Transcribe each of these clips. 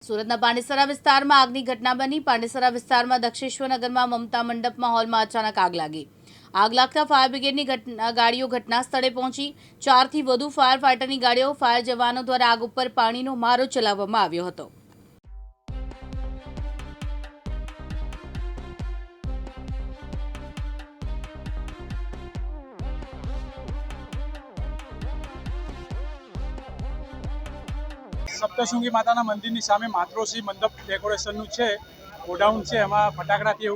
સુરતના પાંડેસરા વિસ્તારમાં આગની ઘટના બની। પાંડેસરા વિસ્તારમાં દક્ષેશ્વર નગરમાં મમતા મંડપમાં હોલમાં અચાનક આગ લાગી। આગ લાગતા ફાયર બ્રિગેડની ગાડીઓ ઘટના સ્થળે પહોંચી। 4 થી વધુ ફાયર ફાઇટરની ગાડીઓ ફાયર જવાનો દ્વારા આગ ઉપર પાણીનો મારો ચલાવવામાં આવ્યો હતો। સપ્તશૃંગી માતાના મંદિરની સામે માતૃશ્રી મંડપ ડેકોરેશનનું છે ગોડાઉન છે। એમાં ફટાકડાથી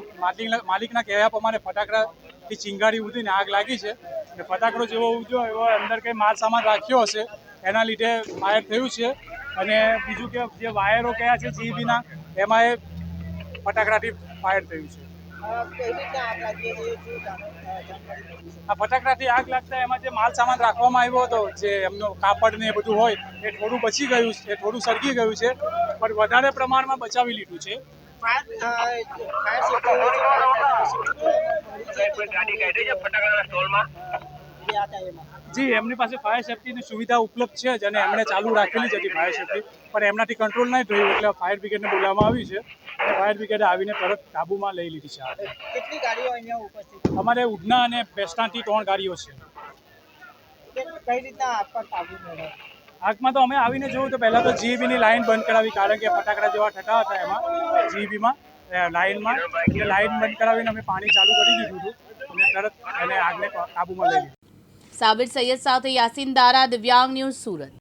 માલિકના કહેવા પ્રમાણે ફટાકડાથી ચિંગારી ઉડીને આગ લાગી છે અને ફટાકડો જેવો ઉડ્યો એવો અંદર કંઈ માલ સામાન રાખ્યો હશે એના લીધે ફાયર થયું છે। અને બીજું કે જે વાયરો કયા છે જીબીના એમાં એ ફટાકડાથી ફાયર થયું છે। આ ફટાકડાથી આગ લાગતા એમાં જે માલ સામાન રાખવામાં આવ્યો હતો જે એમનો કાપડ ને એ બધું હોય એ થોડું બચી ગયું છે, થોડું સળગી ગયું છે, પણ વધારે પ્રમાણમાં બચાવી લીધું છે। જી એમની પાસે ફાયર સેફ્ટીની સુવિધા ઉપલબ્ધ છે જ અને એમણે ચાલુ રાખેલી જ હતી ફાયર સેફ્ટી, પણ એમનાથી કંટ્રોલ નહીં થયું એટલે ફાયર બ્રિગેડને બોલાવવામાં આવી છે અને ફાયર બ્રિગેડે આવીને તરત કાબૂમાં લઈ લીધી છે। કેટલી ગાડીઓ અહીંયા ઉપસ્થિત? અમારે ઉધના અને બેસ્તાનથી 3 ગાડીઓ છે। કઈ રીતના આગ પર કાબુ મેળવ્યો? આગમાં તો અમે આવીને જોયું તો પહેલાં તો જીબીની લાઈન બંધ કરાવી, કારણ કે ફટાકડા જેવા થતા હતા એમાં જીબીમાં લાઈનમાં એટલે લાઈન બંધ કરાવીને અમે પાણી ચાલુ કરી દીધું હતું અને તરત એને આગને કાબૂમાં લઈ લીધી। સાબિર સૈયદ સાથે યાસીન દારા, દિવ્યાંગ ન્યૂઝ, સુરત।